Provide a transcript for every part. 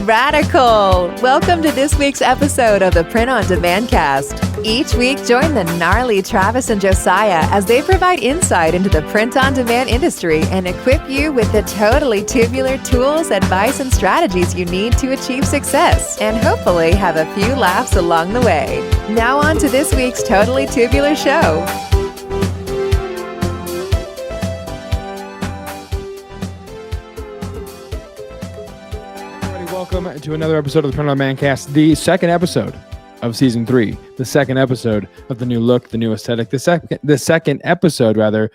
Radical! Welcome to this week's episode of the Print on Demand Cast. Each week, join the gnarly Travis and Josiah as they provide insight into the print on demand industry and equip you with the totally tubular tools, advice, and strategies you need to achieve success, and hopefully have a few laughs along the way. Now on to this week's Totally Tubular show. Welcome to another episode of the Print on Demand Cast, the second episode of season 3, the second episode of the new look, the new aesthetic, the second episode rather,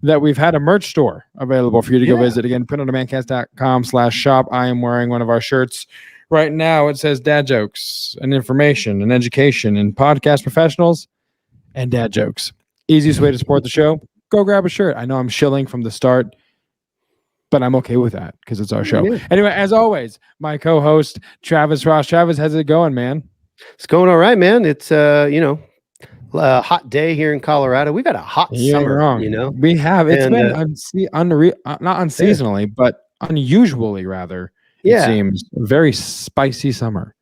that we've had a merch store available for you to go visit. Again, printondemandcast.com/shop. I am wearing one of our shirts right now. It says dad jokes and information and education and podcast professionals and dad jokes. Easiest way to support the show, go grab a shirt. I know I'm shilling from the start, but I'm okay with that because it's our show. Yeah. Anyway, as always, my co-host, Travis Ross. Travis, how's it going, man? It's going all right, man. It's, a hot day here in Colorado. We've had a hot summer, We have. It's been not unseasonally, but unusually, rather. It seems a very spicy summer.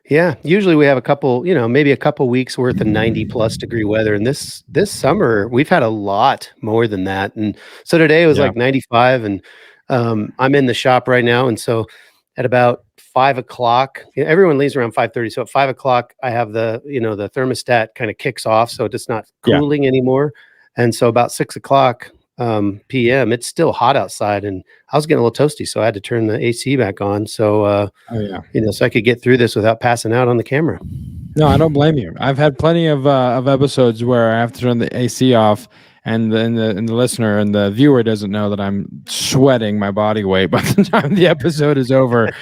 Yeah. Usually we have a couple, maybe a couple weeks worth of 90+ degree weather. And this summer, we've had a lot more than that. And so today it was like 95 and I'm in the shop right now, and so at about 5 o'clock, everyone leaves around 5:30. So at 5 o'clock, I have the thermostat kind of kicks off, so it's not cooling anymore. And so about 6 o'clock p.m., it's still hot outside, and I was getting a little toasty, so I had to turn the AC back on. So so I could get through this without passing out on the camera. No, I don't blame you. I've had plenty of episodes where I have to turn the AC off. And the listener and the viewer doesn't know that I'm sweating my body weight by the time the episode is over,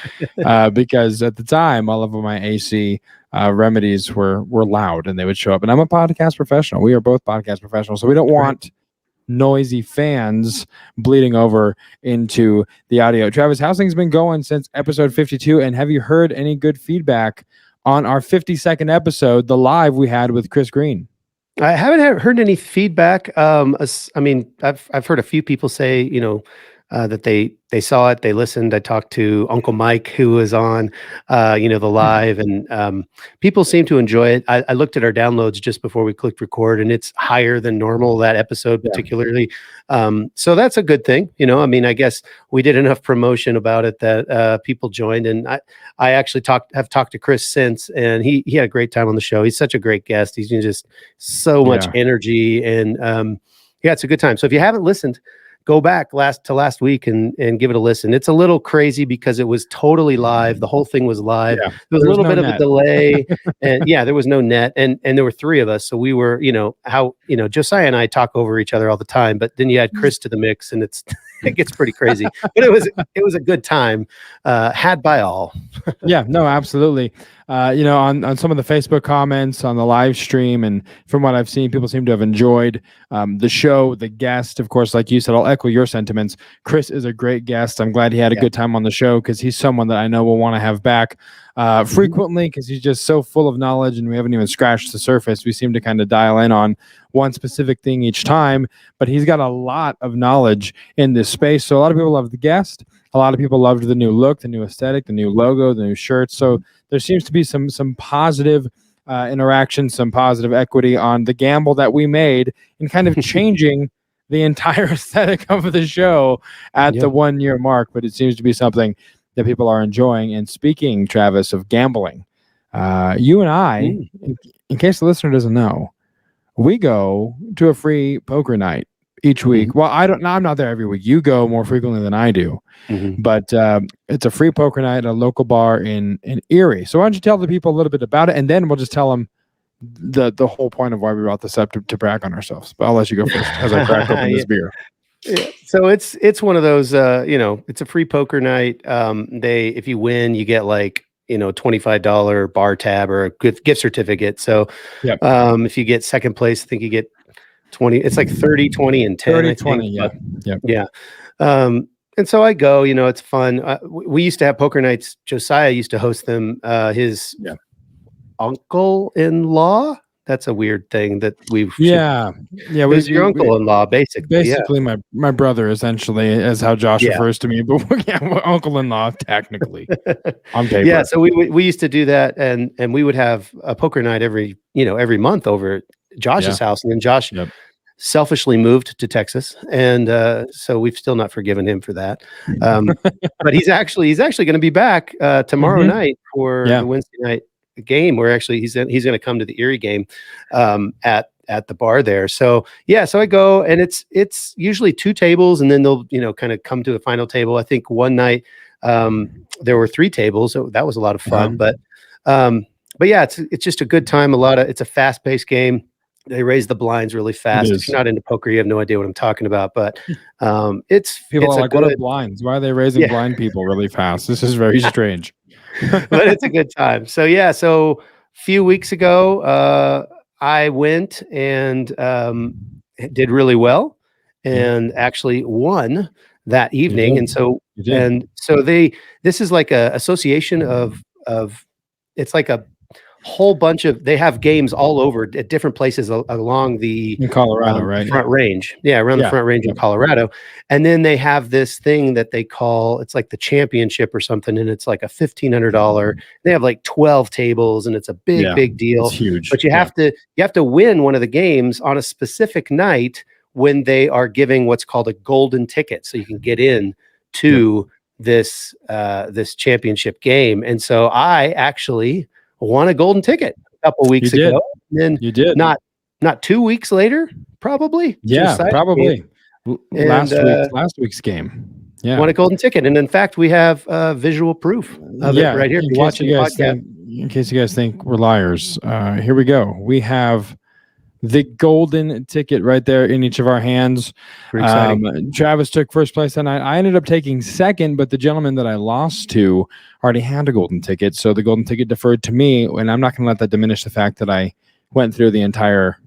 because at the time all of my AC remedies were loud and they would show up. And I'm a podcast professional. We are both podcast professionals, so we don't want noisy fans bleeding over into the audio. Travis, how's things been going since episode 52? And have you heard any good feedback on our 52nd episode, the live we had with Chris Green? I haven't heard any feedback. I've heard a few people say, that they saw it, they listened. I talked to Uncle Mike, who was on, the live, and people seem to enjoy it. I looked at our downloads just before we clicked record, and it's higher than normal, that episode particularly. So that's a good thing. I guess we did enough promotion about it that people joined, and I actually have talked to Chris since, and he had a great time on the show. He's such a great guest. He's just so much energy, and it's a good time. So if you haven't listened, go back last week and give it a listen. It's a little crazy because it was totally live. The whole thing was live. Yeah, there was a little bit of a delay, and there was no net, and there were 3 of us. So we were, Josiah and I talk over each other all the time, but then you add Chris to the mix, and it gets pretty crazy. But it was a good time, had by all. Yeah, no, absolutely. On some of the Facebook comments on the live stream, and from what I've seen, people seem to have enjoyed the show, the guest. Of course, like you said, I'll echo your sentiments. Chris is a great guest. I'm glad he had a good time on the show because he's someone that I know will want to have back frequently because he's just so full of knowledge, and we haven't even scratched the surface. We seem to kind of dial in on one specific thing each time, but he's got a lot of knowledge in this space. So a lot of people love the guest. A lot of people loved the new look, the new aesthetic, the new logo, the new shirt. So there seems to be some positive interaction, some positive equity on the gamble that we made in kind of changing the entire aesthetic of the show at the 1 year mark. But it seems to be something that people are enjoying. And speaking, Travis, of gambling, you and I, in case the listener doesn't know, we go to a free poker night each week. Well, I'm not there every week. You go more frequently than I do, but it's a free poker night at a local bar in Erie. So why don't you tell the people a little bit about it, and then we'll just tell them the whole point of why we brought this up to brag on ourselves. But I'll let you go first as I crack open this beer. Yeah. So it's one of those, it's a free poker night. If you win, you get like, $25 bar tab or a good gift certificate. So if you get second place, I think you get 20, it's like 30, 20, and 10. 30, 20, yeah. And so I go, it's fun. We used to have poker nights. Josiah used to host them. His uncle-in-law, that's a weird thing that we Yeah. Yeah. Who's your uncle-in-law, basically? Yeah. Basically my brother, essentially, is how Josh Yeah. refers to me, but yeah, uncle-in-law, technically, on paper. Yeah, so we used to do that, and we would have a poker night every month over at Josh's house, and then Josh Yep. selfishly moved to Texas, and so we've still not forgiven him for that. But he's actually going to be back tomorrow night for the Wednesday night game. Where actually he's going to come to the Erie game at the bar there. So yeah, so I go, and it's usually 2 tables, and then they'll kind of come to a final table. I think one night there were 3 tables, so that was a lot of fun. But yeah, it's just a good time. It's a fast-paced game. They raise the blinds really fast. If you're not into poker, you have no idea what I'm talking about. But it's people are like, what are blinds? Why are they raising blind people really fast? This is very strange. But it's a good time. So yeah, so a few weeks ago, I went and did really well, and actually won that evening. And so this is like a association of it's like a whole bunch of, they have games all over at different places along the in Colorado, right? Front Range. Yeah, around the Front Range in Colorado. And then they have this thing that they call, it's like the championship or something, and it's like a $1,500. They have like 12 tables, and it's a big deal. It's huge. But you have to win one of the games on a specific night when they are giving what's called a golden ticket, so you can get in to this championship game. And so I actually won a golden ticket a couple weeks ago. And then you did not 2 weeks later, probably. Yeah, probably. Last week's game. Yeah, won a golden ticket, and in fact, we have visual proof of it right here. In case you guys think we're liars, here we go. We have the golden ticket right there in each of our hands. Travis took first place that night. I ended up taking second, but the gentleman that I lost to already had a golden ticket, so the golden ticket deferred to me, and I'm not going to let that diminish the fact that I went through the entire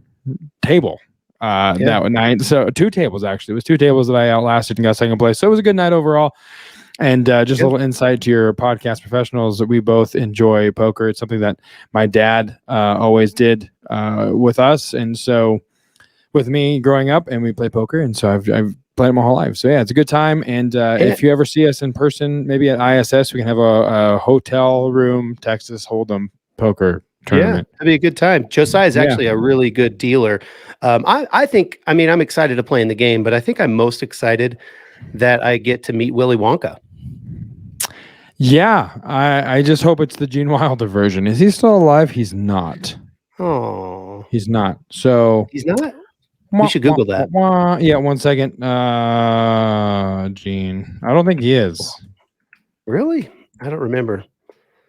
table that night. So 2 tables, actually. It was 2 tables that I outlasted and got second place, so it was a good night overall. And just a little insight to your podcast professionals, that we both enjoy poker. It's something that my dad always did with us, and so with me growing up, and we play poker, and so I've played it my whole life. So yeah, it's a good time. And if you ever see us in person, maybe at ISS, we can have a hotel room Texas Hold'em poker tournament. Yeah, that'd be a good time. Josiah is actually a really good dealer. I think, I'm excited to play in the game, but I think I'm most excited that I get to meet Willy Wonka. Yeah, I just hope it's the Gene Wilder version. Is he still alive? He's not. Oh, he's not. So he's not. You should Google that. Yeah, 1 second. Gene, I don't think he is. Really? I don't remember.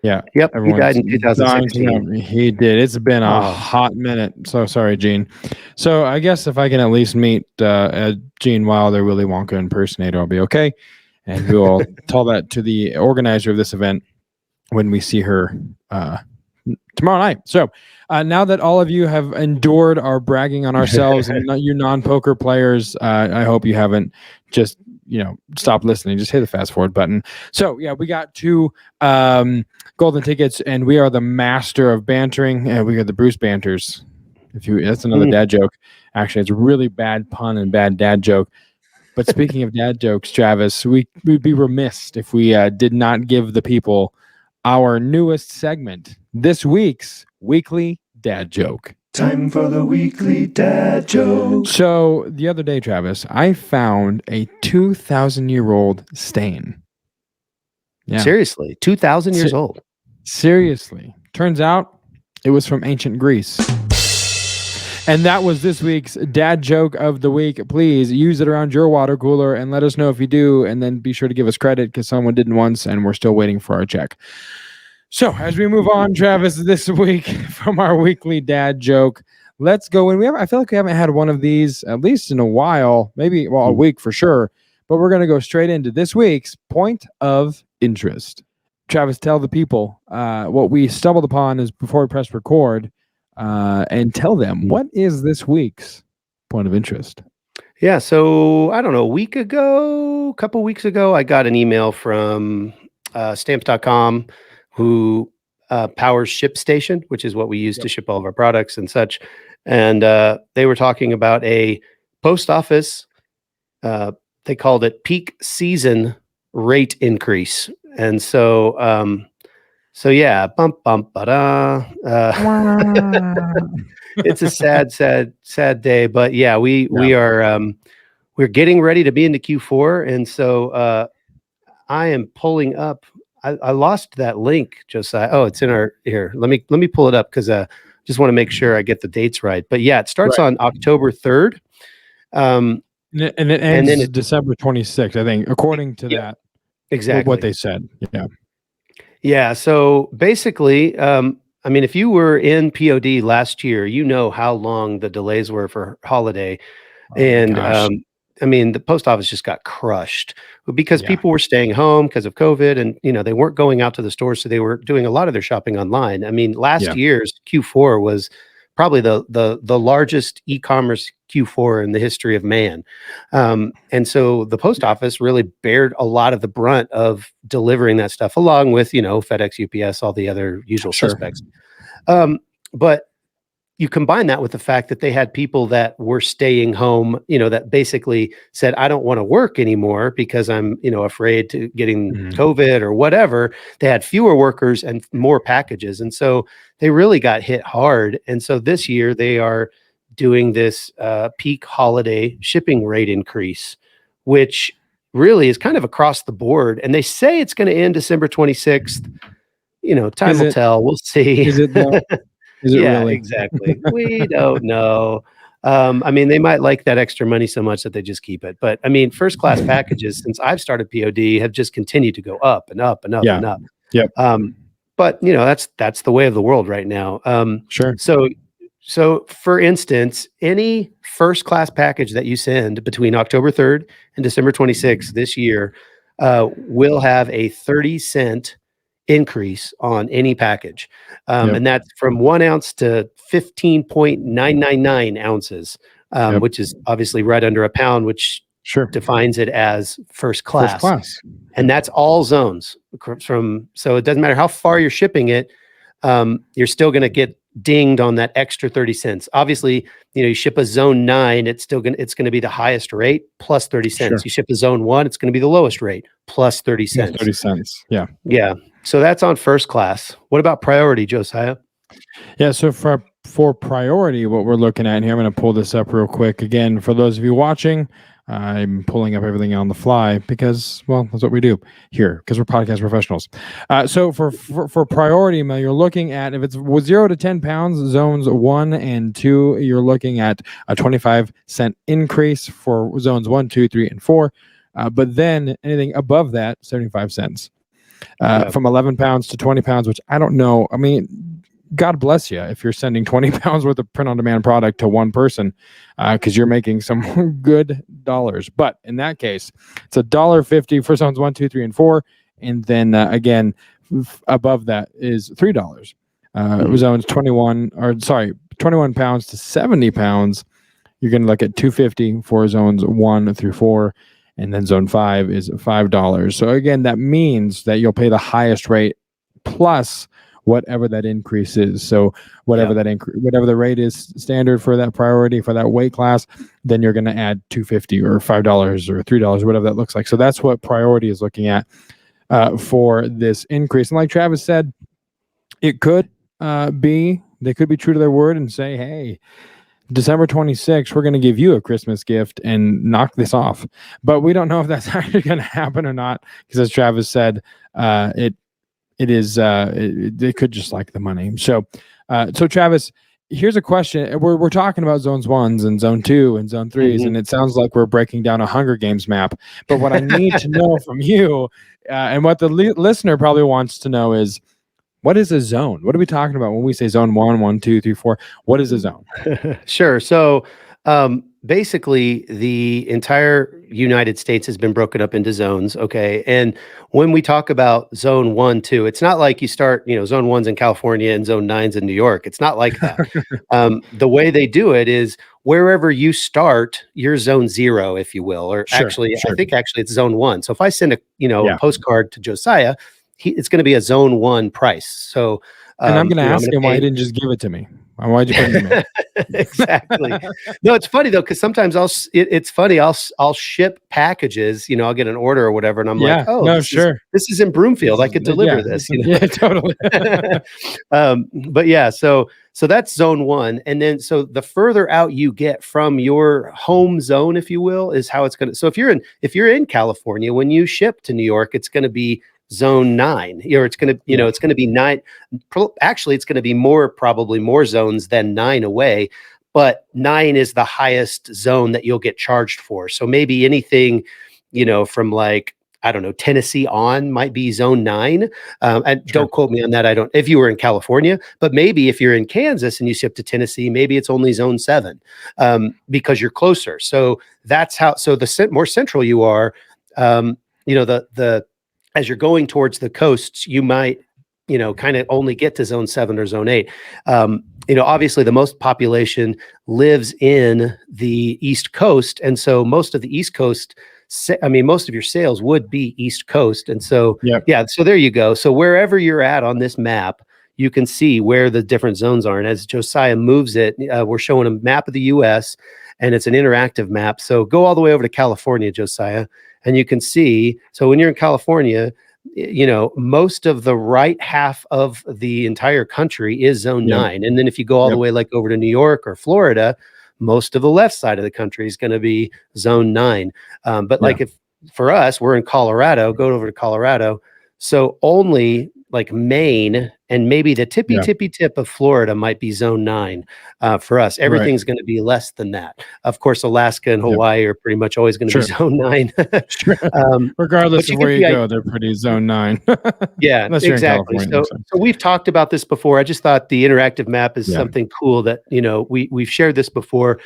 Yeah. Yep. He died in 2016. He did. It's been a hot minute. So sorry, Gene. So I guess if I can at least meet Gene Wilder, Willy Wonka impersonator, I'll be okay. And we will tell that to the organizer of this event when we see her tomorrow night. So now that all of you have endured our bragging on ourselves, and you non-poker players, I hope you haven't just stop listening. Just hit the fast forward button. So yeah, we got 2 golden tickets, and we are the master of bantering. We got the Bruce Banters. That's another dad joke. Actually, it's a really bad pun and bad dad joke. But speaking of dad jokes, Travis, we'd be remiss if we did not give the people our newest segment, this week's weekly dad joke. Time for the weekly dad joke. So the other day, Travis, I found a 2,000-year-old stain. Yeah. Seriously, 2,000 years old. Seriously. Turns out it was from ancient Greece. And that was this week's dad joke of the week. Please use it around your water cooler and let us know if you do, and then be sure to give us credit, because someone didn't once and we're still waiting for our check. So as we move on, Travis, this week from our weekly dad joke, let's go in. I feel like we haven't had one of these at least in a while, maybe a week for sure, but we're going to go straight into this week's point of interest. Travis, tell the people what we stumbled upon is before we press record, and tell them, what is this week's point of interest? Yeah, so I don't know, a couple weeks ago, I got an email from stamps.com who Powers Ship Station, which is what we use to ship all of our products and such. And they were talking about a post office. They called it peak season rate increase. And so, so yeah, bump, bump, ba-da. It's a sad day, but yeah, we are, we're getting ready to be into Q4. And so, I am pulling up, I lost that link, Josiah. Oh, it's in our here. Let me pull it up because just want to make sure I get the dates right. But yeah, it starts on October 3rd. And it ends and then December 26th, I think, according to that. Exactly What they said. Yeah. Yeah. So basically, I mean, if you were in POD last year, you know how long the delays were for holiday. And I mean, the post office just got crushed because people were staying home because of COVID, and they weren't going out to the stores, so they were doing a lot of their shopping online. I mean, last year's Q4 was probably the largest e-commerce Q4 in the history of man. And so the post office really bared a lot of the brunt of delivering that stuff, along with FedEx, UPS, all the other usual suspects. But you combine that with the fact that they had people that were staying home, that basically said, I don't want to work anymore because I'm, afraid to getting COVID or whatever. They had fewer workers and more packages. And so they really got hit hard. And so this year they are doing this peak holiday shipping rate increase, which really is kind of across the board. And they say it's going to end December 26th. Time will tell. We'll see. Is it though? Is it really? Exactly. We don't know. I mean, they might like that extra money so much that they just keep it. But I mean, first class packages since I've started POD have just continued to go up and up and up and up. Yep. But that's the way of the world right now. Sure. So for instance, any first class package that you send between October 3rd and December 26th this year will have a 30-cent increase on any package. And that's from 1 ounce to 15.999 ounces, which is obviously right under a pound, which defines it as first class. And that's all zones so it doesn't matter how far you're shipping it. You're still going to get dinged on that extra 30 cents. Obviously, you ship a zone 9, it's going to be the highest rate plus 30 cents. You ship a zone 1, it's going to be the lowest rate plus 30 cents. 30 cents. Yeah. Yeah. So that's on first class. What about priority, Josiah? Yeah. So for priority, what we're looking at here, I'm going to pull this up real quick. Again, for those of you watching, I'm pulling up everything on the fly because, well, that's what we do here because we're podcast professionals. So for priority, you're looking at, if it's 0 to 10 pounds, zones 1 and 2, you're looking at a 25-cent increase for zones 1, 2, 3, and 4. But then anything above that, 75 cents. From 11 pounds to 20 pounds, which I don't know. I mean, God bless you if you're sending 20 pounds worth of print-on-demand product to one person because you're making some good dollars. But in that case, it's $1.50 for zones 1, 2, 3, and 4. And then again, above that is $3. Zones 21 pounds to 70 pounds, you're going to look at $2.50 for zones 1 through 4. And then zone 5 is $5. So again, that means that you'll pay the highest rate plus whatever that increase is. So whatever whatever the rate is standard for that priority for that weight class, then you're going to add $2.50 or $5 or $3, whatever that looks like. So that's what priority is looking at for this increase. And like Travis said, it could they could be true to their word and say, hey, December 26th, we're going to give you a Christmas gift and knock this off. But we don't know if that's actually going to happen or not, because as Travis said, it they could just like the money. So Travis, here's a question. We're talking about zones 1s and zone 2 and zone 3s, and it sounds like we're breaking down a Hunger Games map. But what I need to know from you, and what the listener probably wants to know is, what is a zone? What are we talking about when we say zone 1, 1, 2, 3, 4? What is a zone? Sure. So basically, the entire United States has been broken up into zones. Okay. And when we talk about zone 1, 2, it's not like you start, zone 1's in California and zone 9's in New York. It's not like that. The way they do it is wherever you start, you're zone 0, if you will, or I think it's zone 1. So if I send a postcard to Josiah, it's going to be a zone 1 price. So, And I'm going to I'm ask going to him why he pay. didn't just give it to me. Why'd you put it in the mail? Exactly. No, it's funny though, because sometimes it's funny. I'll ship packages. I'll get an order or whatever, and I'm like, Yeah, oh, no, this is sure. in Broomfield. I could deliver Yeah, this. yeah, totally. But yeah, so that's zone 1, and then so the further out you get from your home zone, if you will, is how it's going to. So if you're in California, when you ship to New York, it's going to be zone 9, or it's going to it's going to be 9. Actually, it's going to be probably more zones than 9 away, but 9 is the highest zone that you'll get charged for. So maybe anything from like, I don't know, Tennessee on might be zone 9. And Sure. Don't quote me on that. I don't, if you were in California, but maybe if you're in Kansas and you ship to Tennessee, maybe it's only zone 7, because you're closer. So that's how, so the more central you are, the as you're going towards the coasts, you might, kind of only get to zone 7 or zone 8. Obviously the most population lives in the East Coast. And so most of the East Coast, most of your sales would be East Coast. And so, yeah, so there you go. So wherever you're at on this map, you can see where the different zones are. And as Josiah moves it, we're showing a map of the US, and it's an interactive map. So go all the way over to California, Josiah, and you can see, so when you're in California, most of the right half of the entire country is zone 9. And then if you go all the way like over to New York or Florida, most of the left side of the country is going to be zone 9. But like if for us, we're in Colorado, go over to Colorado. So only like Maine and maybe the tippy tip of Florida might be zone 9 for us. Everything's going to be less than that. Of course, Alaska and Hawaii are pretty much always going to be zone 9. Regardless of where you go, they're pretty zone 9. Yeah, exactly. So we've talked about this before. I just thought the interactive map is something cool that, we've shared this before.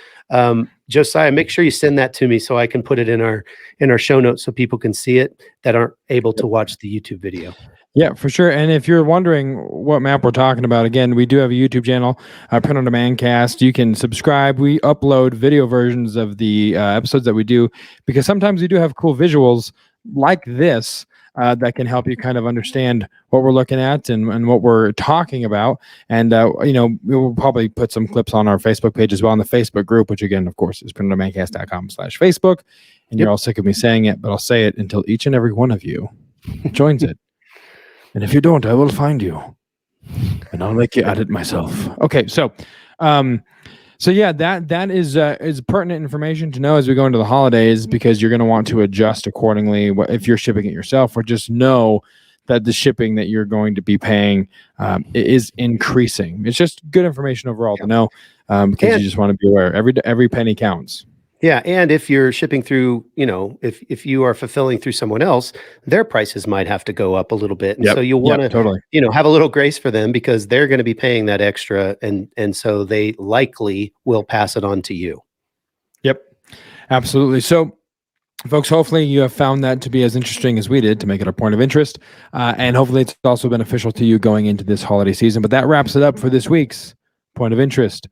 Josiah, make sure you send that to me so I can put it in our show notes so people can see it that aren't able to watch the YouTube video. Yeah, for sure. And if you're wondering what map we're talking about, again, we do have a YouTube channel, Print on Demand Cast. You can subscribe. We upload video versions of the episodes that we do, because sometimes we do have cool visuals like this that can help you kind of understand what we're looking at and what we're talking about. And, we'll probably put some clips on our Facebook page as well, on the Facebook group, which again, of course, is printondemandcast.com/Facebook. And you're all sick of me saying it, but I'll say it until each and every one of you joins it. And if you don't, I will find you, and I'll make you add it myself. Okay, so yeah, that is pertinent information to know as we go into the holidays, because you're going to want to adjust accordingly if you're shipping it yourself, or just know that the shipping that you're going to be paying is increasing. It's just good information overall to know, because you just want to be aware. Every penny counts. Yeah, and if you're shipping through, if you are fulfilling through someone else, their prices might have to go up a little bit, and so you'll want to, totally, have a little grace for them, because they're going to be paying that extra, and so they likely will pass it on to you. Yep, absolutely. So, folks, hopefully you have found that to be as interesting as we did to make it a point of interest, and hopefully it's also beneficial to you going into this holiday season. But that wraps it up for this week's point of interest.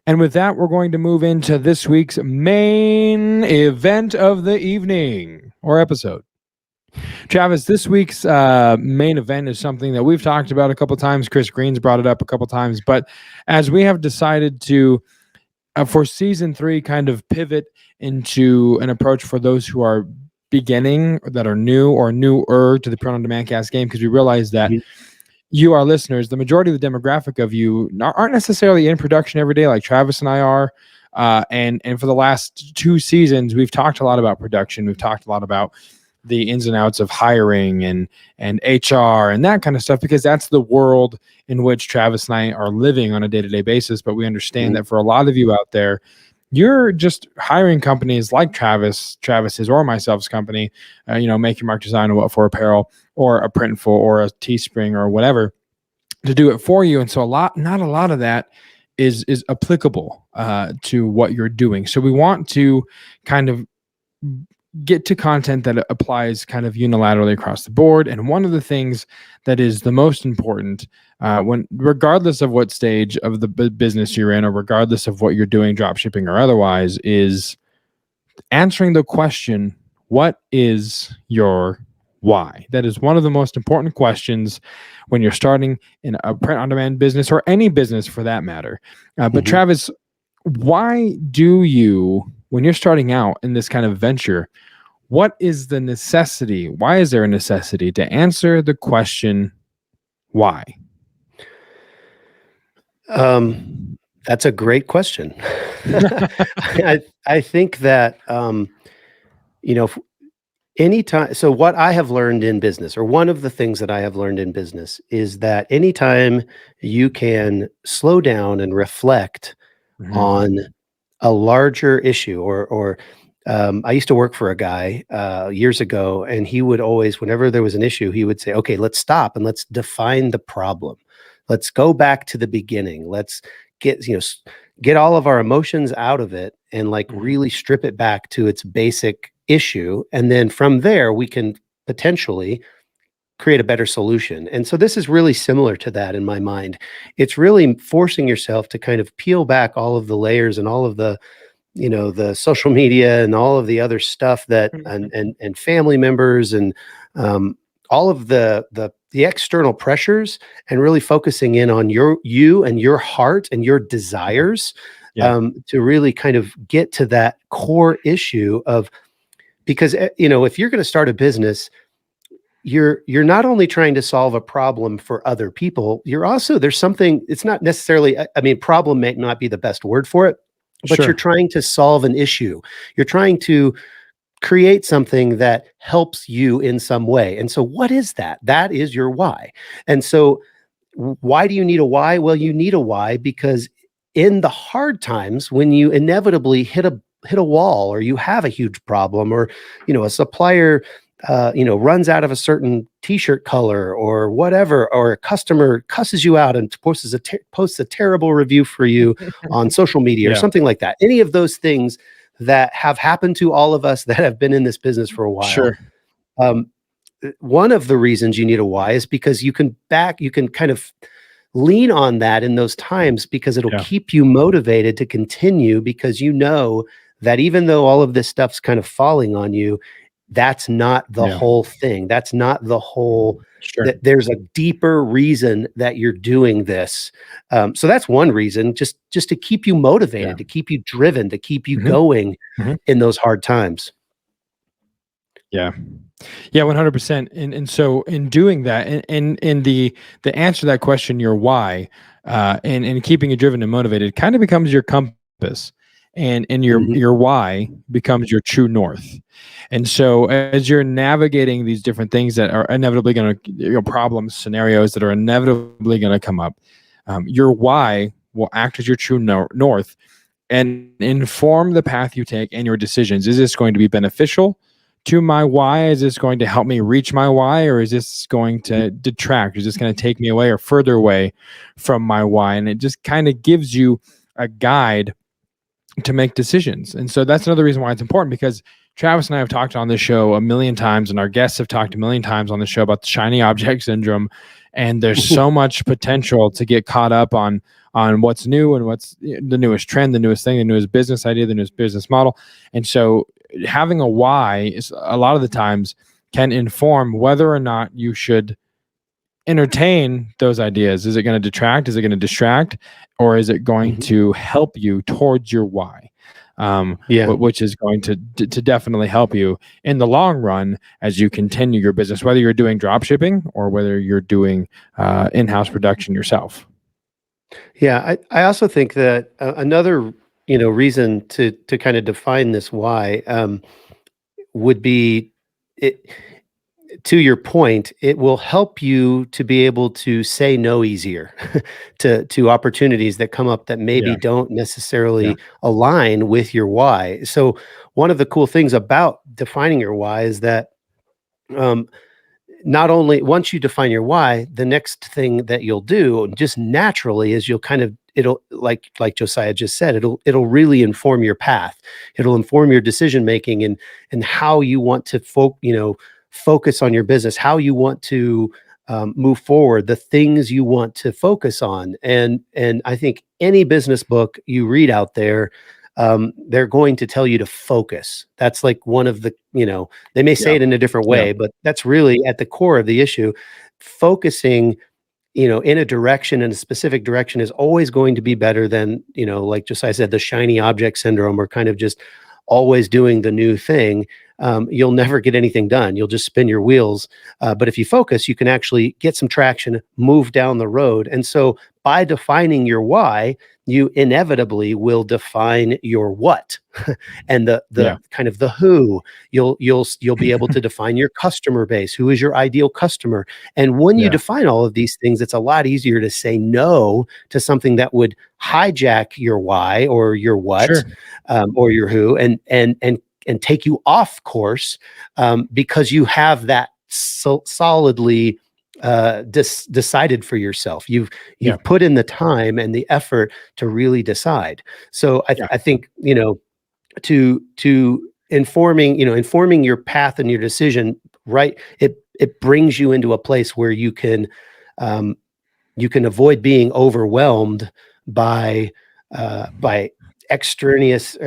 And with that, we're going to move into this week's main event of the evening, or episode. Travis, this week's main event is something that we've talked about a couple of times. Chris Green's brought it up a couple of times. But as we have decided to, for season 3, kind of pivot into an approach for those who are beginning, that are new or newer to the Print on Demand Cast game, because we realize that you, our listeners, the majority of the demographic of you aren't necessarily in production every day like Travis and I are. And for the last 2 seasons, we've talked a lot about production. We've talked a lot about the ins and outs of hiring and HR and that kind of stuff, because that's the world in which Travis and I are living on a day-to-day basis. But we understand that for a lot of you out there, you're just hiring companies like Travis's or myself's company, Make Your Mark Design, or What For Apparel, or a Printful, or a Teespring, or whatever, to do it for you. And so not a lot of that is applicable to what you're doing. So we want to kind of get to content that applies kind of unilaterally across the board. And one of the things that is the most important, regardless of what stage of the business you're in, or regardless of what you're doing, drop shipping or otherwise, is answering the question, what is your why. That is one of the most important questions when you're starting in a print on demand business or any business for that matter. But Mhm. Travis, why do you, when you're starting out in this kind of venture, what is the necessity? Why is there a necessity to answer the question, why? That's a great question. I think that, you know, anytime, so what I have learned in business, or one of the things that I have learned in business, is that anytime you can slow down and reflect Mhm. on a larger issue, I used to work for a guy years ago, and he would always, whenever there was an issue, he would say, "Okay, let's stop and let's define the problem. Let's go back to the beginning. Let's get get all of our emotions out of it and like Mhm. really strip it back to its basic issue, and then from there we can potentially create a better solution." And so this is really similar to that in my mind. It's really forcing yourself to kind of peel back all of the layers and all of the, the social media and all of the other stuff that, and family members, and um, all of the external pressures, and really focusing in on you and your heart and your desires, Yeah. to really kind of get to that core issue of, because if you're going to start a business, you're not only trying to solve a problem for other people, you're also, there's something, it's not necessarily, I mean, problem may not be the best word for it, but you're Sure. trying to solve an issue. You're trying to create something that helps you in some way. And so what is that? That is your why. And so why do you need a why? Well, you need a why because in the hard times, when you inevitably hit a wall, or you have a huge problem, or a supplier runs out of a certain t-shirt color or whatever, or a customer cusses you out and posts a terrible review for you on social media or Yeah. something like that. Any of those things that have happened to all of us that have been in this business for a while. Sure. Um, One of the reasons you need a why is because you can kind of lean on that in those times, because it'll Yeah. keep you motivated to continue, because that even though all of this stuff's kind of falling on you, that's not the Yeah. whole thing. That's not the whole, Sure. that there's a deeper reason that you're doing this. So that's one reason, just to keep you Yeah. motivated, to keep you driven, to keep you Mhm. going Mhm. in those hard times. Yeah. Yeah, 100%. And so in doing that, and the answer to that question, your why, and keeping you driven and motivated kind of becomes your compass. And Mhm, your why becomes your true north. And so as you're navigating these different things that are inevitably going to, problems, scenarios that are inevitably going to come up, your why will act as your true north and inform the path you take and your decisions. Is this going to be beneficial to my why? Is this going to help me reach my why, or is this going mhm. to detract? Is this going to take me away or further away from my why? And it just kind of gives you a guide to make decisions. And so that's another reason why it's important, because Travis and I have talked on this show a million times, and our guests have talked a million times on the show about the shiny object syndrome. And there's so much potential to get caught up on what's new and what's the newest trend, the newest thing, the newest business idea, the newest business model. And so having a why is a lot of the times can inform whether or not you should entertain those ideas. Is it going to detract? Is it going to distract? Or is it going Mhm. to help you towards your why? Yeah. Which is going to definitely help you in the long run as you continue your business, whether you're doing drop shipping or whether you're doing in-house production yourself. Yeah, I also think that another reason to kind of define this why, would be, it, to your point, it will help you to be able to say no easier to opportunities that come up that maybe Yeah, don't yeah, necessarily align with your why. So one of the cool things about defining your why is that, um, not only once you define your why, the next thing that you'll do just naturally is you'll kind of, it'll, like Josiah just said, it'll really inform your path. It'll inform your decision making, and how you want to focus on your business, how you want to move forward, the things you want to focus on. And I think any business book you read out there, they're going to tell you to focus. That's like one of the, they may say Yeah. it in a different Yeah. way, but that's really at the core of the issue. Focusing, in a direction, in a specific direction, is always going to be better than, like Josiah said, the shiny object syndrome, or kind of just always doing the new thing. You'll never get anything done. You'll just spin your wheels. But if you focus, you can actually get some traction, move down the road. And so by defining your why, you inevitably will define your what. And the Yeah. kind of the who. You'll be able to define your customer base. Who is your ideal customer? And when you Yeah. define all of these things, it's a lot easier to say no to something that would hijack your why or your what, Sure. or your who, and take you off course, because you have that solidly decided for yourself. You've Yeah. put in the time and the effort to really decide. So Yeah. I think, to informing your path and your decision, right, it brings you into a place where you can avoid being overwhelmed by extraneous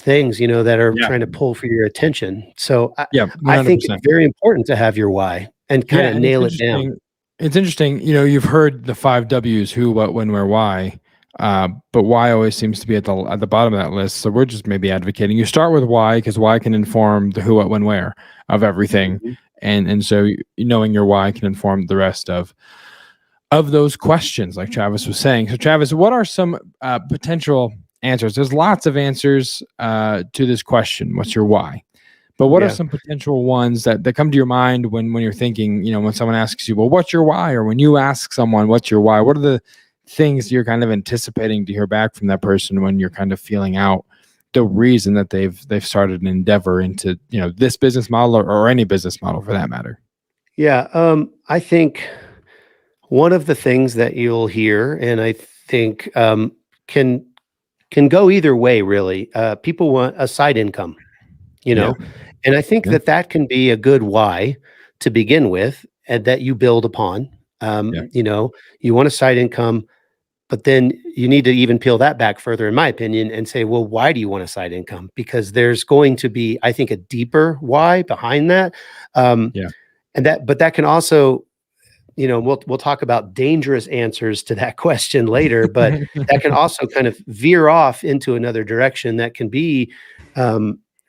things, that are Yeah. trying to pull for your attention. So Yeah. I think 100%. it's very important to have your why and kind Yeah, of and it's nail it down. interesting. It's interesting. You've heard the 5 W's: who, what, when, where, why. But why always seems to be at the bottom of that list. So we're just maybe advocating you start with why, because why can inform the who, what, when, where of everything, Mhm. and so knowing your why can inform the rest of those questions, like Travis was saying. So Travis, what are some potential answers? There's lots of answers to this question. What's your why? But what are Yeah. some potential ones that come to your mind when you're thinking, when someone asks you, well, what's your why? Or when you ask someone, what's your why? What are the things you're kind of anticipating to hear back from that person when you're kind of feeling out the reason that they've started an endeavor into, this business model, or any business model for that matter? Yeah. I think one of the things that you'll hear, and I think can go either way, really. People want a side income, you Yeah. know, and I think Yeah. that can be a good why to begin with, and that you build upon. Yeah. You want a side income, but then you need to even peel that back further, in my opinion, and say, well, why do you want a side income? Because there's going to be, I think, a deeper why behind that. Um, Yeah. but that can also, we'll talk about dangerous answers to that question later, but that can also kind of veer off into another direction that can be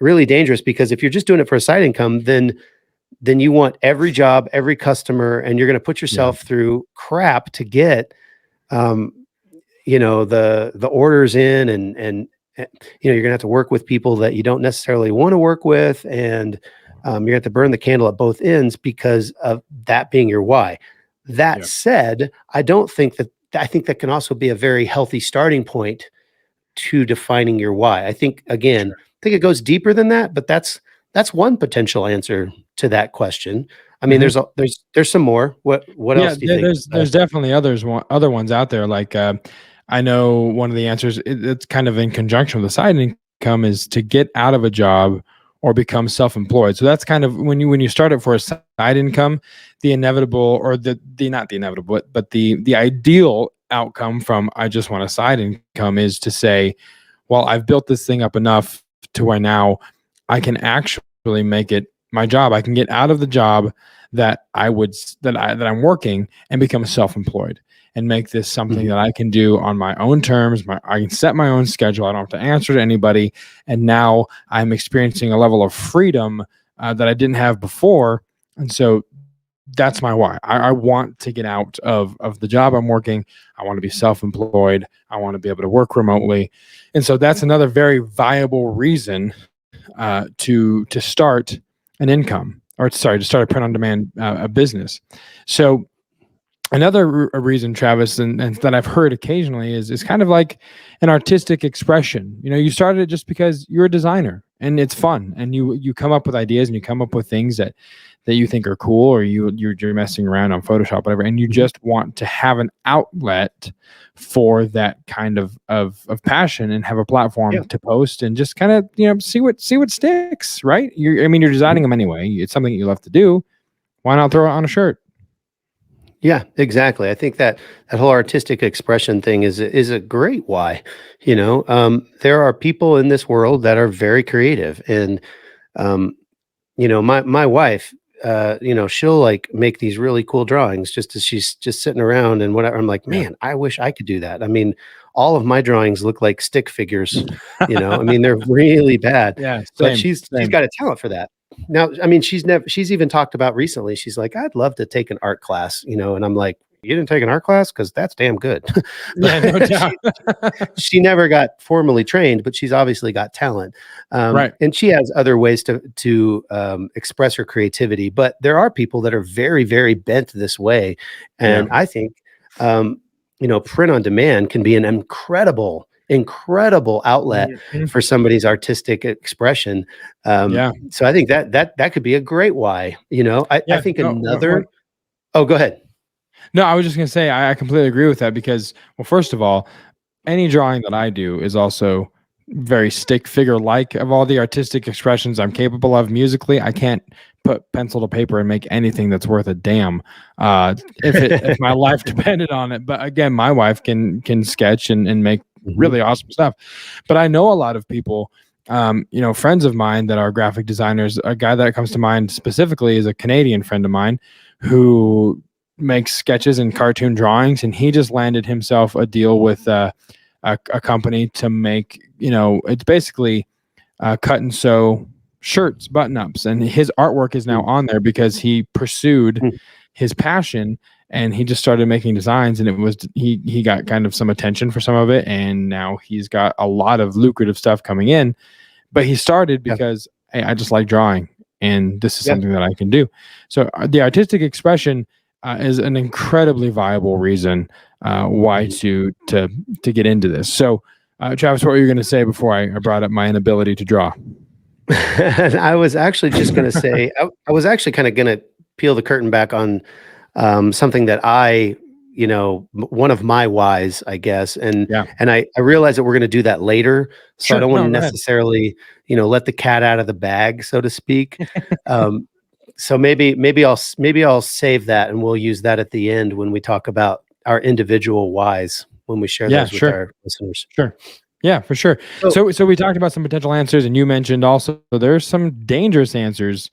really dangerous, because if you're just doing it for a side income, then you want every job, every customer, and you're going to put Yeah. yourself through crap to get um, the orders in, and you're gonna have to work with people that you don't necessarily want to work with, and you're gonna have to burn the candle at both ends because of that being your why. That Yeah. said, I think that can also be a very healthy starting point to defining your why. I think, again, Sure. I think it goes deeper than that, but that's one potential answer to that question. I mean, Mhm. there's some more. What Yeah, else do you think? there's definitely other ones out there. Like I know one of the answers, it's kind of in conjunction with the side income, is to get out of a job or become self-employed. So that's kind of when you start it for a side income, the inevitable, or the not the inevitable, but the ideal outcome from I just want a side income is to say, well, I've built this thing up enough to where now I can actually make it my job. I can get out of the job that I'm working and become self-employed and make this something Mhm. that I can do on my own terms. I can set my own schedule. I don't have to answer to anybody. And now I'm experiencing a level of freedom that I didn't have before. And so that's my why. I want to get out of the job I'm working. I want to be self-employed. I want to be able to work remotely. And so that's another very viable reason to start an income, or sorry, to start a print on demand a business. So another reason, Travis, and that I've heard occasionally is kind of like an artistic expression. You started it just because you're a designer and it's fun, and you come up with ideas and you come up with things that you think are cool, or you're messing around on Photoshop, whatever, and you Mhm. just want to have an outlet for that kind of passion and have a Yeah. platform to post and just kind of see what sticks, right? You're Mhm. designing them anyway. It's something you love to do. Why not throw it on a shirt? Yeah, exactly. I think that whole artistic expression thing is a great why. There are people in this world that are very creative, and um, my wife, she'll like make these really cool drawings just as she's just sitting around and whatever. I'm like, Yeah. man, I wish I could do that. I mean, all of my drawings look like stick figures. I mean, they're really bad, Yeah, but same, she's same. got a talent for that. Now, I mean, she's even talked about recently. She's like, I'd love to take an art class, and I'm like, you didn't take an art class because that's damn good. Yeah, no But doubt. she never got formally trained, but she's obviously got talent, Right. and she has other ways to express her creativity. But there are people that are very, very bent this way, Yeah. and I think print on demand can be an incredible outlet Mhm. for somebody's artistic expression. Yeah. So I think that could be a great why. I Yeah. think No, another. Oh, go ahead. no, I was just gonna say I completely agree with that because, well, first of all, any drawing that I do is also very stick figure like of all the artistic expressions I'm capable of musically. I can't put pencil to paper and make anything that's worth a damn. If my life depended on it. But again, my wife can sketch and make Mhm. really awesome stuff. But I know a lot of people, friends of mine that are graphic designers. A guy that comes to mind specifically is a Canadian friend of mine who makes sketches and cartoon drawings, and he just landed himself a deal with a company to make, it's basically cut and sew shirts, button ups, and his artwork is now on there because he pursued Mm. his passion and he just started making designs, and he got kind of some attention for some of it, and now he's got a lot of lucrative stuff coming in. But he started Yeah. because, hey, I just like drawing, and this is Yeah. something that I can do. So the artistic expression is an incredibly viable reason why to get into this. So, Travis, what were you going to say before I brought up my inability to draw? I was actually just going to say, I was actually kind of going to peel the curtain back on something that one of my whys, I guess, and Yeah. and I realize that we're going to do that later, so I Sure. don't want No, to go ahead. necessarily, let the cat out of the bag, so to speak. Um, so maybe I'll save that, and we'll use that at the end when we talk about our individual whys when we share Yeah, those with sure. our listeners. Sure. Yeah, for sure. So So we talked about some potential answers, and you mentioned also there's some dangerous answers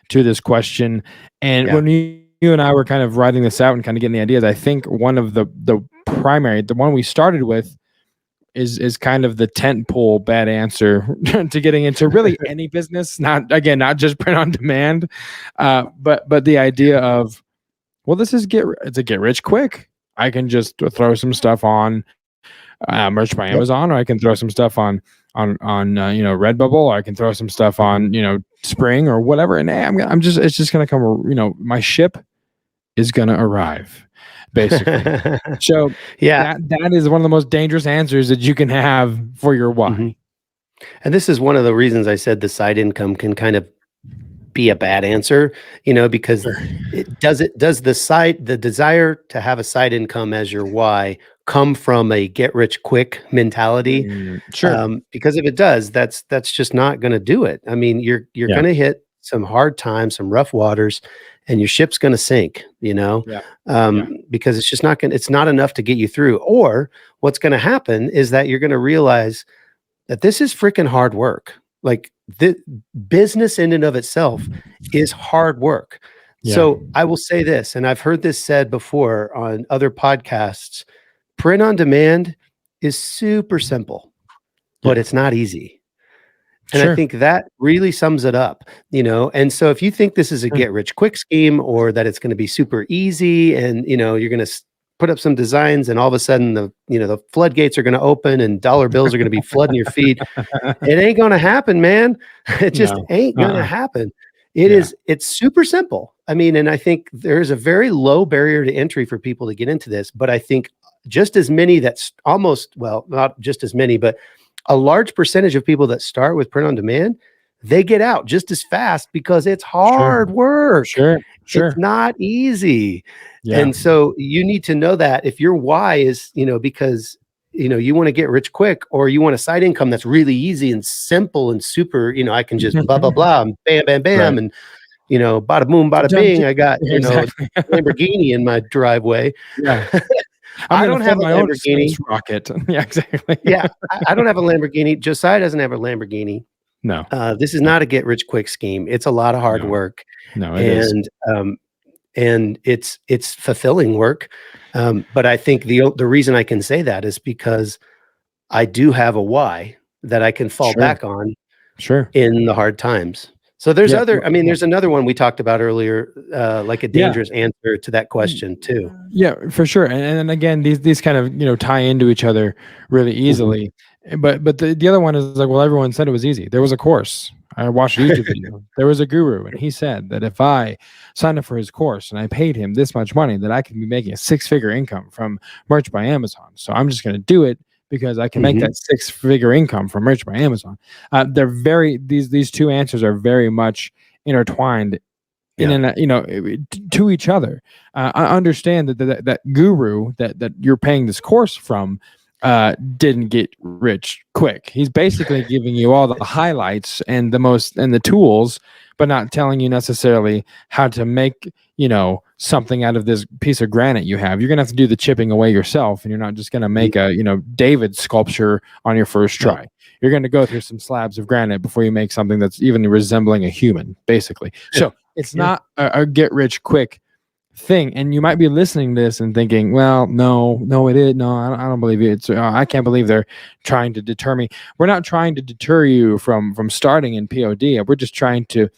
to this question. And yeah, when you and I were kind of writing this out and kind of getting the ideas, I think one of the one we started with is kind of the tent pole bad answer to getting into really any business, not just print on demand, but the idea of, well, this is it's a get rich quick. I can just throw some stuff on merch by yep. Amazon, or I can throw some stuff on Redbubble, or I can throw some stuff on Spring or whatever, and hey, it's just gonna come. My ship is gonna arrive, basically. So Yeah. that is one of the most dangerous answers that you can have for your why. Mhm. And this is one of the reasons I said the side income can kind of be a bad answer, because Sure. does the desire to have a side income as your why come from a get rich quick mentality? Sure. Because if it does, that's just not going to do it. I mean, you're Yeah. going to hit some hard times, some rough waters, and your ship's going to sink, Yeah. Yeah. because it's not enough to get you through. Or what's going to happen is that you're going to realize that this is freaking hard work. Like the business in and of itself is hard work. Yeah. So I will say this, and I've heard this said before on other podcasts, print on demand is super simple, but Yeah. it's not easy. And I Sure. think that really sums it up, And so if you think this is a Mm. get rich quick scheme, or that it's going to be super easy and, you're going to put up some designs and all of a sudden the floodgates are going to open and dollar bills are going to be flooding your feed, it ain't going to happen, man. It just No. ain't going to happen. Yeah. It's super simple. I mean, and I think there's a very low barrier to entry for people to get into this, but I think just as many not just as many, but a large percentage of people that start with print on demand, they get out just as fast because it's Sure. hard work. Sure. It's Sure. not easy. Yeah. And so you need to know that if your why is, because you want to get rich quick, or you want a side income that's really easy and simple and super, I can just blah blah blah and bam bam bam, Right. and bada boom, bada Done bing. deal. I got, Exactly. Lamborghini in my driveway. Yeah. I I'm going don't to have fund a my own Lamborghini. space rocket. Yeah, exactly. Yeah, I don't have a Lamborghini. Josiah doesn't have a Lamborghini. No, This is not a get rich quick scheme. It's a lot of hard no, work, no, it is. and it's fulfilling work. But I think the reason I can say that is because I do have a why that I can fall Sure. back on Sure. in the hard times. So there's Yeah. there's another one we talked about earlier, like a Yeah. dangerous answer to that question too. Yeah, for sure. And again, these kind of, tie into each other really easily. But the other one is like, well, everyone said it was easy. There was a course. I watched a YouTube video. There was a guru, and he said that if I signed up for his course and I paid him this much money, that I could be making a 6-figure income from merch by Amazon. So I'm just going to do it because I can make that 6-figure income from merch by Amazon. These two answers are very much intertwined to each other. I understand that guru that you're paying this course from didn't get rich quick. He's basically giving you all the highlights and the tools, but not telling you necessarily how to make something out of this piece of granite you have. You're gonna have to do the chipping away yourself, and you're not just gonna make a David sculpture on your first try. No. You're going to go through some slabs of granite before you make something that's even resembling a human, basically. So it's not a get rich quick thing. And you might be listening to this and thinking, well, no, it is. No, I don't believe it. It's, I can't believe they're trying to deter me. We're not trying to deter you from starting in POD. We're just trying to,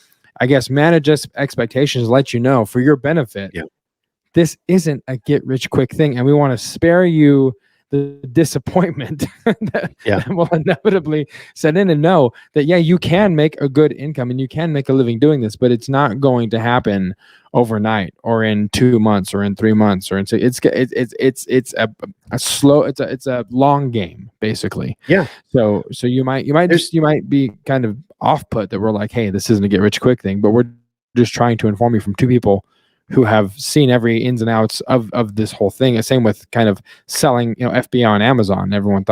I guess, manage expectations, let you know for your benefit. Yeah. This isn't a get rich quick thing. And we want to spare you the disappointment that will inevitably set in, and know that you can make a good income and you can make a living doing this, but it's not going to happen overnight or in 2 months or in 3 months or in it's a slow, it's a long game, basically. So you might be kind of off put that we're like, hey, this isn't a get rich quick thing, but we're just trying to inform you from two people who have seen every ins and outs of this whole thing. Same with kind of selling, FBA on Amazon. Everyone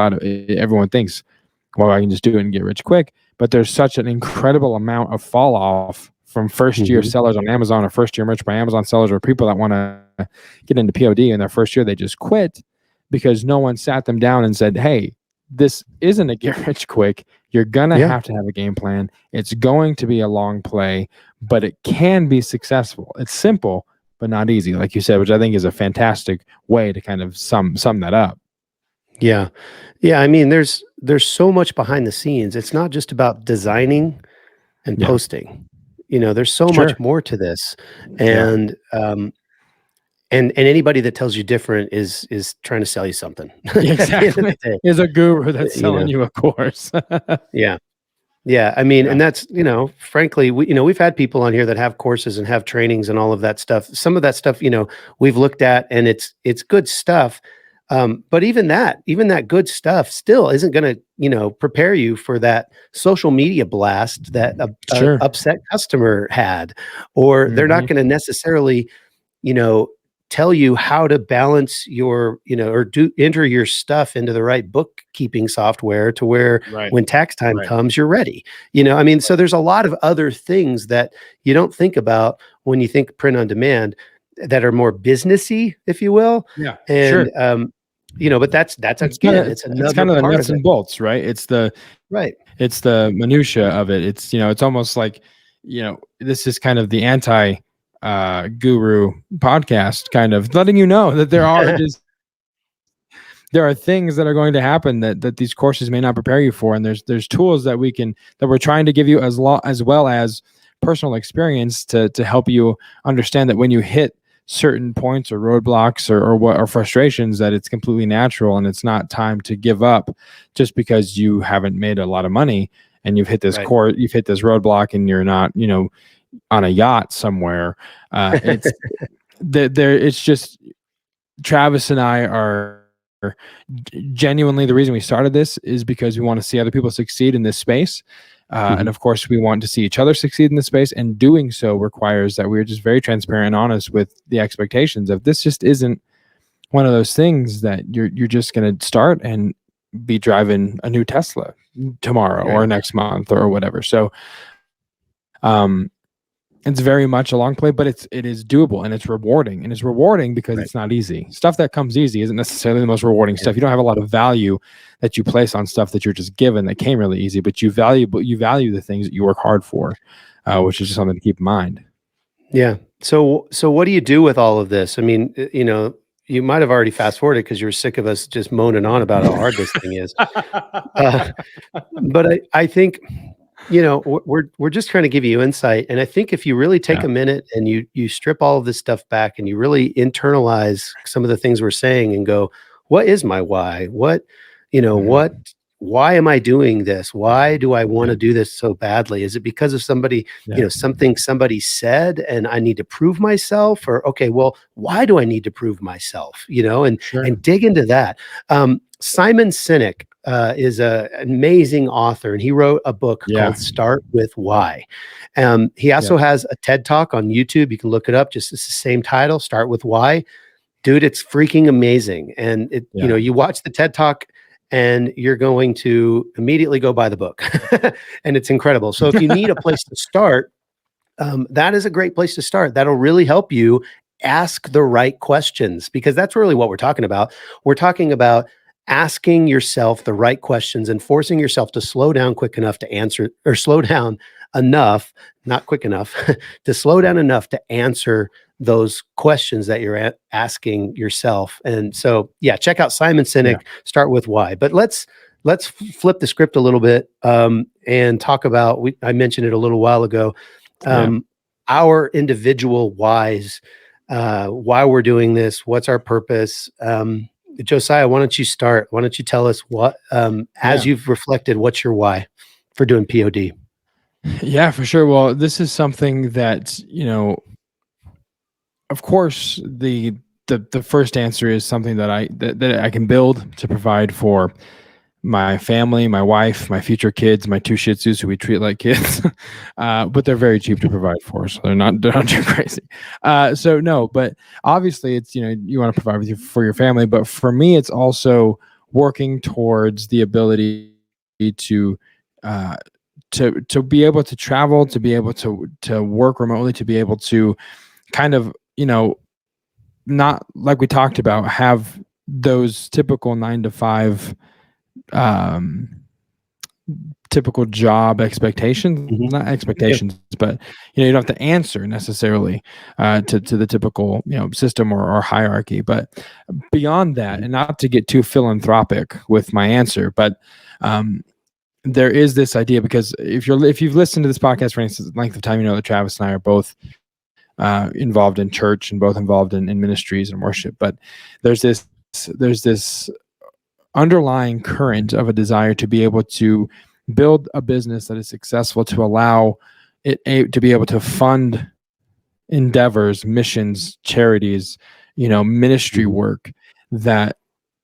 thinks, well, I can just do it and get rich quick. But there's such an incredible amount of fall off from first year sellers on Amazon, or first year merch by Amazon sellers, or people that want to get into POD in their first year. They just quit because no one sat them down and said, hey, this isn't a get rich quick. You're going to have to have a game plan. It's going to be a long play, but it can be successful. It's simple, but not easy, like you said, which I think is a fantastic way to kind of sum that up. Yeah. I mean, there's so much behind the scenes. It's not just about designing and posting. There's so much more to this. And and anybody that tells you different is trying to sell you something. Exactly. Is a guru that's selling you a course. Yeah. I mean, and that's, frankly, we've had people on here that have courses and have trainings and all of that stuff. Some of that stuff, we've looked at, and it's good stuff. But even that good stuff still isn't going to, prepare you for that social media blast that a upset customer had, or they're not going to necessarily, tell you how to balance your, or enter your stuff into the right bookkeeping software to where when tax time comes, you're ready. So there's a lot of other things that you don't think about when you think print on demand that are more businessy, if you will. Yeah. And, but that's it's another kind of the part nuts of and bolts, right? It's the minutia of it. It's, it's almost like, this is kind of the anti guru podcast, kind of letting you know that there are things that are going to happen that these courses may not prepare you for, and there's tools that we're trying to give you as well as personal experience to help you understand that when you hit certain points or roadblocks or frustrations, that it's completely natural, and it's not time to give up just because you haven't made a lot of money and you've hit this you've hit this roadblock, and you're not on a yacht somewhere. It's just, Travis and I are genuinely, the reason we started this is because we want to see other people succeed in this space. And of course, we want to see each other succeed in this space, and doing so requires that we're just very transparent and honest with the expectations of this. Just isn't one of those things that you're just going to start and be driving a new Tesla tomorrow or next month or whatever. So, it's very much a long play, but it is doable and it's rewarding. And it's rewarding because Right. it's not easy. Stuff that comes easy isn't necessarily the most rewarding Yeah. stuff. You don't have a lot of value that you place on stuff that you're just given that came really easy, but you value the things that you work hard for, which is just something to keep in mind. Yeah. So what do you do with all of this? I mean, you might have already fast forwarded because you're sick of us just moaning on about how hard this thing is. But I think, we're just trying to give you insight. And I think if you really take Yeah. a minute and you strip all of this stuff back and you really internalize some of the things we're saying and go, what is my why? Why am I doing this? Why do I want to do this so badly? Is it because of somebody, Yeah. something somebody said and I need to prove myself? Or, okay, well, why do I need to prove myself? Sure. And dig into that. Simon Sinek is an amazing author, and he wrote a book Yeah. called Start With Why. He also has a TED Talk on YouTube. You can look it up. Just it's the same title, Start With Why. Dude, it's freaking amazing. And you watch the TED Talk and you're going to immediately go buy the book. And it's incredible. So if you need a place to start, that is a great place to start. That'll really help you ask the right questions, because that's really what we're talking about. We're talking about asking yourself the right questions and forcing yourself to slow down quick enough to answer, or slow down enough, not quick enough, to slow down enough to answer those questions that you're asking yourself. And so, yeah, check out Simon Sinek, Start With Why. But let's flip the script a little bit and talk about, I mentioned it a little while ago, our individual whys, why we're doing this, what's our purpose. Josiah, why don't you start? Why don't you tell us what, as you've reflected, what's your why for doing POD? Yeah, for sure. Well, this is something that, of course, the first answer is something that I can build to provide for my family, my wife, my future kids, my 2 Shih Tzus who we treat like kids, but they're very cheap to provide for, so they're not too crazy. So no, but obviously it's, you want to provide for your family, but for me, it's also working towards the ability to be able to travel, to be able to work remotely, to be able to kind of, not like we talked about, have those typical 9 to 5 typical job expectations, not expectations, but you don't have to answer necessarily to the typical system or hierarchy. But beyond that, and not to get too philanthropic with my answer, but there is this idea, because if you've listened to this podcast for any length of time, you know that Travis and I are both involved in church and both involved in ministries and worship. But there's this underlying current of a desire to be able to build a business that is successful, to allow it to be able to fund endeavors, missions, charities, ministry work that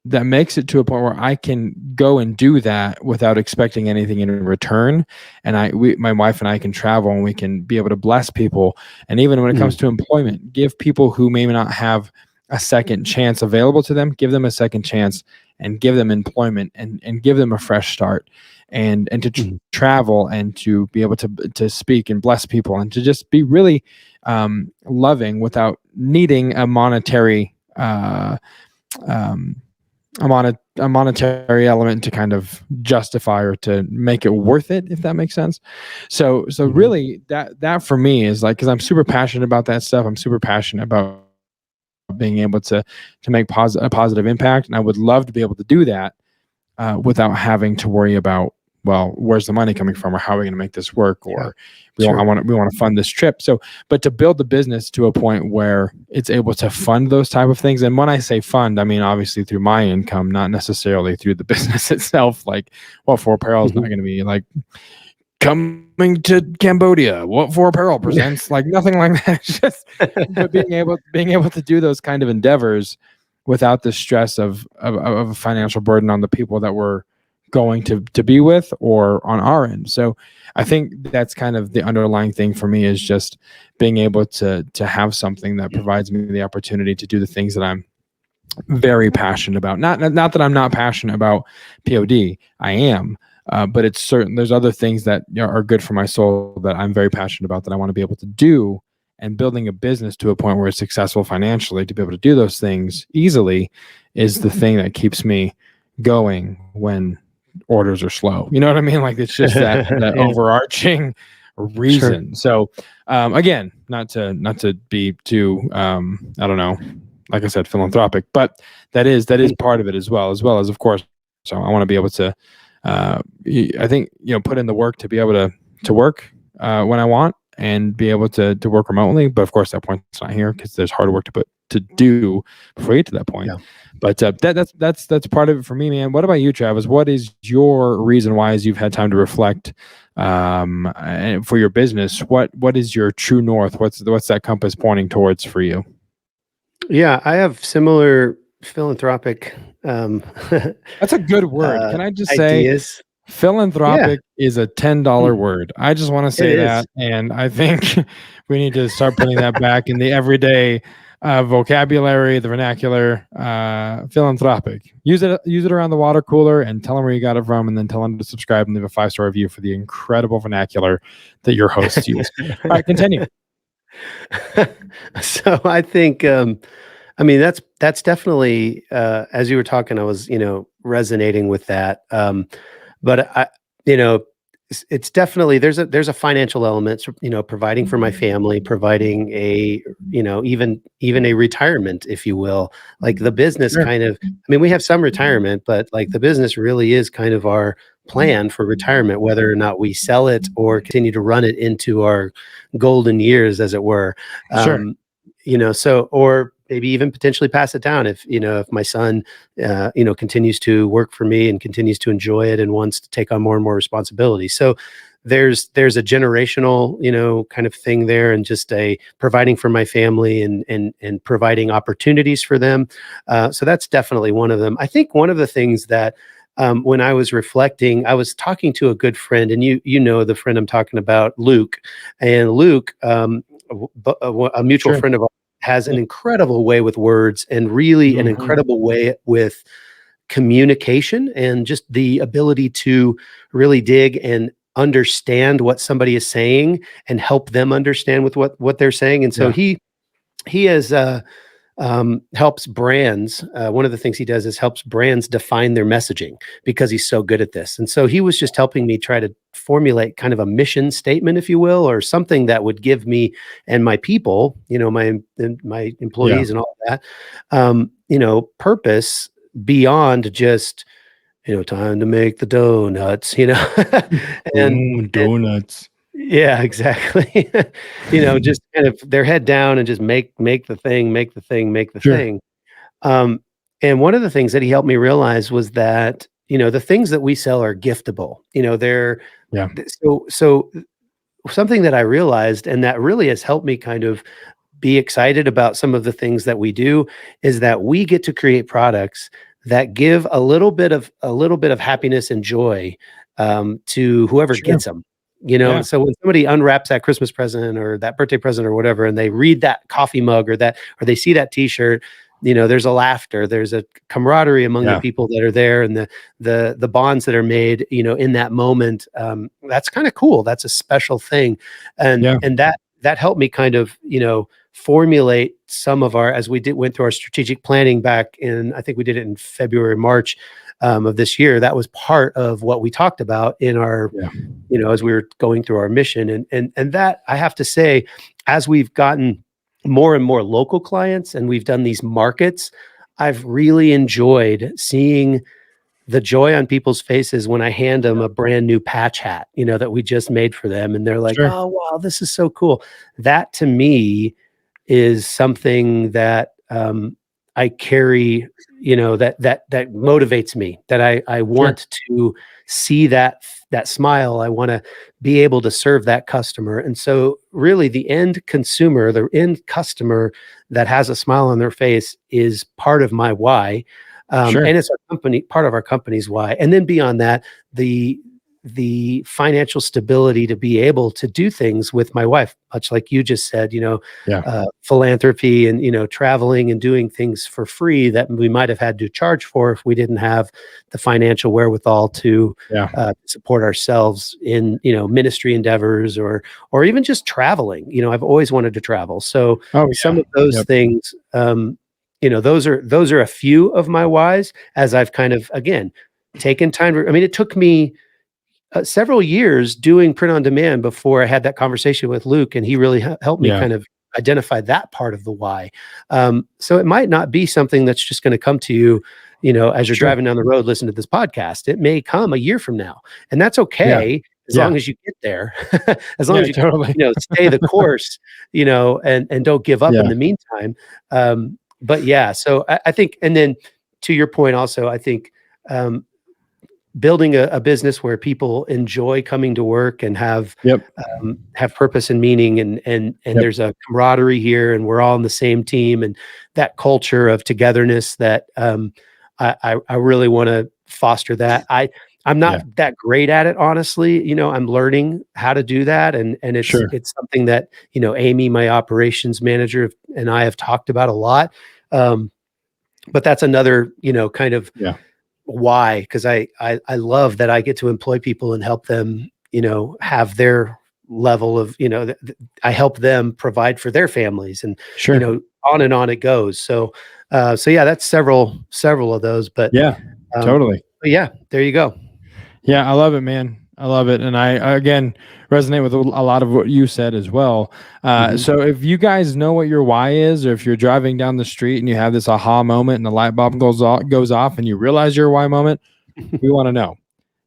makes it to a point where I can go and do that without expecting anything in return. And my wife and I can travel and we can be able to bless people. And even when it comes to employment, give people who may not have a second chance available to them, give them a second chance and give them employment and give them a fresh start, and to travel and to be able to speak and bless people and to just be really loving without needing a monetary a monetary element to kind of justify or to make it worth it, if that makes sense. So really that for me is like, because I'm super passionate about that stuff. I'm super passionate about being able to make a positive impact, and I would love to be able to do that without having to worry about, well, where's the money coming from, or how are we going to make this work, or we want to fund this trip. So, but to build the business to a point where it's able to fund those type of things. And when I say fund, I mean obviously through my income, not necessarily through the business itself. Like, What For Apparel is not going to be like coming to Cambodia, What For Apparel presents, like nothing like that. It's just but being able to do those kind of endeavors without the stress of a financial burden on the people that we're going to be with or on our end. So I think that's kind of the underlying thing for me, is just being able to have something that provides me the opportunity to do the things that I'm very passionate about. Not that I'm not passionate about POD. I am, But it's certain there's other things that are good for my soul that I'm very passionate about that I want to be able to do. And building a business to a point where it's successful financially to be able to do those things easily is the thing that keeps me going when orders are slow. You know what I mean? Like it's just that Yeah. overarching reason. So again, not to be too I don't know, like I said, philanthropic, but that is part of it as well as of course. So I want to be able to I think put in the work to be able to work when I want and be able to work remotely. But of course, that point's not here because there's hard work to do before you get to that point. Yeah. But that's part of it for me, man. What about you, Travis? What is your reason why, as you've had time to reflect for your business? What is your true north? What's that compass pointing towards for you? Yeah, I have similar philanthropic That's a good word. Can I just say, ideas. philanthropic is a $10 word. I just want to say that, and I think we need to start putting that back in the everyday vocabulary, the vernacular. Philanthropic. Use it around the water cooler, and tell them where you got it from, and then tell them to subscribe and leave a 5-star review for the incredible vernacular that your hosts use. All right, continue. So I think, that's definitely, as you were talking, I was, resonating with that. But it's definitely, there's a financial element, providing for my family, providing a, even a retirement, if you will. Like the business Sure. kind of, we have some retirement, but like the business really is kind of our plan for retirement, whether or not we sell it or continue to run it into our golden years, as it were. Sure. So, or maybe even potentially pass it down if my son, continues to work for me and continues to enjoy it and wants to take on more and more responsibility. So there's a generational, kind of thing there, and just a providing for my family and providing opportunities for them. So that's definitely one of them. I think one of the things that, when I was reflecting, I was talking to a good friend, and the friend I'm talking about, Luke, and Luke, a mutual Sure. friend of ours, has an incredible way with words, and really an incredible way with communication, and just the ability to really dig and understand what somebody is saying and help them understand with what they're saying. And so he has helps brands. One of the things he does is helps brands define their messaging, because he's so good at this. And so he was just helping me try to formulate kind of a mission statement, if you will, or something that would give me and my people, my employees and all that, purpose beyond just, time to make the donuts, and donuts. yeah, exactly. Just kind of their head down and just make the thing, Sure. thing. And one of the things that he helped me realize was that, the things that we sell are giftable. They're so something that I realized, and that really has helped me kind of be excited about some of the things that we do, is that we get to create products that give a little bit of happiness and joy to whoever gets them. So when somebody unwraps that Christmas present or that birthday present or whatever, and they read that coffee mug or they see that T-shirt, there's a laughter, there's a camaraderie among the people that are there, and the bonds that are made, in that moment. That's kind of cool. That's a special thing, and that helped me kind of formulate some of our, as we went through our strategic planning back in, I think we did it in February, March of this year. That was part of what we talked about in our, as we were going through our mission. And that, I have to say, as we've gotten more and more local clients and we've done these markets, I've really enjoyed seeing the joy on people's faces when I hand them a brand new patch hat, that we just made for them. And they're like, oh, wow, this is so cool. That to me is something that I carry, that motivates me, that I want to see that smile. I want to be able to serve that customer. And so really the end consumer, the end customer that has a smile on their face is part of my why. And it's our company, part of our company's why. And then beyond that, the the financial stability to be able to do things with my wife, much like you just said, philanthropy and, traveling and doing things for free that we might have had to charge for if we didn't have the financial wherewithal to support ourselves in, ministry endeavors or even just traveling. I've always wanted to travel. So some of those things, those are a few of my whys as I've kind of, again, taken time. It took me several years doing print on demand before I had that conversation with Luke, and he really helped me kind of identify that part of the why. So it might not be something that's just going to come to you, as you're driving down the road, listen to this podcast. It may come a year from now, and that's okay as long as you get there, as long as you stay the course, and don't give up in the meantime. But so I think, and then to your point also, I think, building a business where people enjoy coming to work and have purpose and meaning and there's a camaraderie here and we're all on the same team, and that culture of togetherness that I really want to foster that. I'm not that great at it, honestly. I'm learning how to do that. And it's something that, Amy, my operations manager, and I have talked about a lot. But that's another, kind of why, because I love that I get to employ people and help them, have their level of, I help them provide for their families, and on and on it goes. So that's several of those, but totally. But there you go. Yeah, I love it, man. I love it. And I, again, resonate with a lot of what you said as well. So if you guys know what your why is, or if you're driving down the street and you have this aha moment and the light bulb goes off and you realize your why moment, we want to know.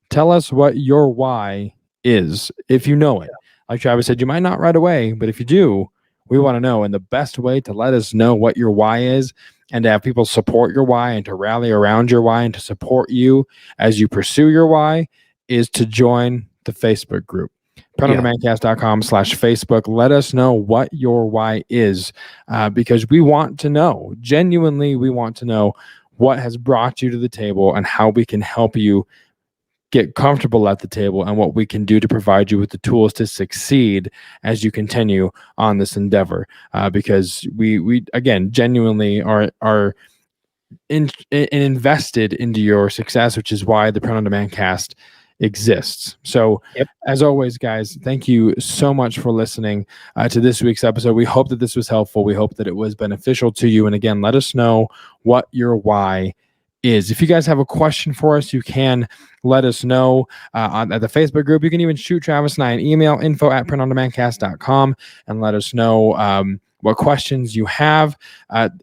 Tell us what your why is, if you know it. Like Travis said, you might not right away, but if you do, we want to know. And the best way to let us know what your why is, and to have people support your why and to rally around your why and to support you as you pursue your why, is to join the Facebook group. PrintOnDemandCast.com/Facebook. Let us know what your why is, because we want to know. Genuinely, we want to know what has brought you to the table and how we can help you get comfortable at the table, and what we can do to provide you with the tools to succeed as you continue on this endeavor. Because we again genuinely are invested into your success, which is why the Print on Demand Cast exists. So as always, guys, thank you so much for listening to this week's episode. We hope that this was helpful. We hope that it was beneficial to you. And again, let us know what your why is. If you guys have a question for us, you can let us know at the Facebook group. You can even shoot Travis and I an email, info@printondemandcast.com, and let us know what questions you have.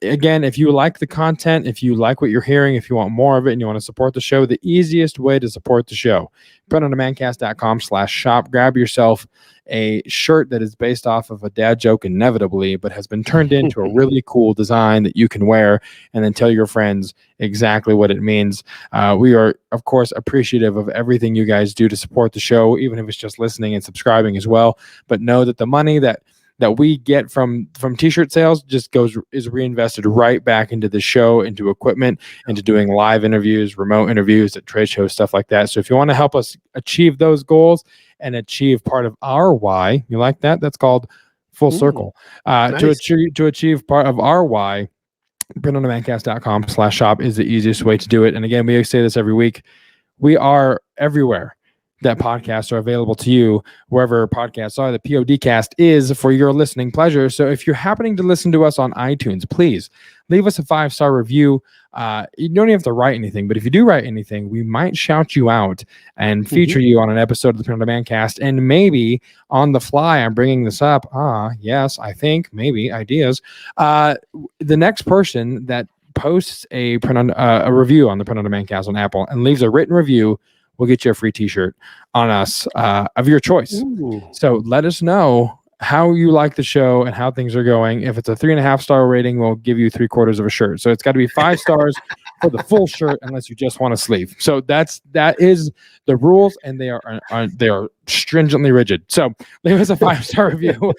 Again, if you like the content, if you like what you're hearing, if you want more of it and you want to support the show, the easiest way to support the show, printondemandcast.com/shop. Grab yourself a shirt that is based off of a dad joke, inevitably, but has been turned into a really cool design that you can wear and then tell your friends exactly what it means. We are, of course, appreciative of everything you guys do to support the show, even if it's just listening and subscribing as well. But know that the money that we get from t-shirt sales is reinvested right back into the show, into equipment, into doing live interviews, remote interviews at trade shows, stuff like that. So if you want to help us achieve those goals and achieve part of our why, you like that? That's called full circle. Nice. To achieve part of our why, printondemandcast.com/shop is the easiest way to do it. And again, we say this every week. We are everywhere that podcasts are available to you, wherever podcasts are. The PODcast is for your listening pleasure. So if you're happening to listen to us on iTunes, please leave us a 5-star review. You don't even have to write anything, but if you do write anything, we might shout you out and feature you on an episode of the Print on Demand Cast. And maybe on the fly, I'm bringing this up. Yes, I think, maybe, ideas. The next person that posts a review on the Print on Demand Cast on Apple and leaves a written review, we'll get you a free t-shirt on us of your choice. Ooh. So let us know how you like the show and how things are going. If it's a 3.5-star rating, we'll give you 3/4 of a shirt. So it's got to be 5 stars for the full shirt, unless you just want a sleeve. So that is the rules, and they are stringently rigid. So leave us a 5-star review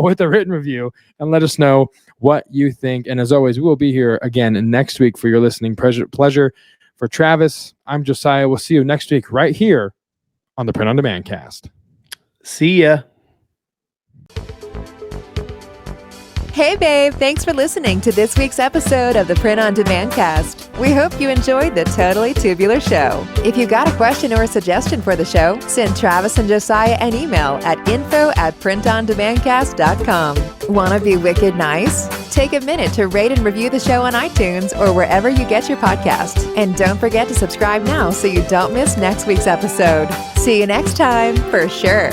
with a written review, and let us know what you think. And as always, we will be here again next week for your listening pleasure. For Travis, I'm Josiah. We'll see you next week right here on the Print on Demand cast. See ya. Hey, babe, thanks for listening to this week's episode of the Print on Demand cast. We hope you enjoyed the Totally Tubular Show. If you've got a question or a suggestion for the show, send Travis and Josiah an email at info@printondemandcast.com. Want to be wicked nice? Take a minute to rate and review the show on iTunes or wherever you get your podcasts. And don't forget to subscribe now so you don't miss next week's episode. See you next time, for sure.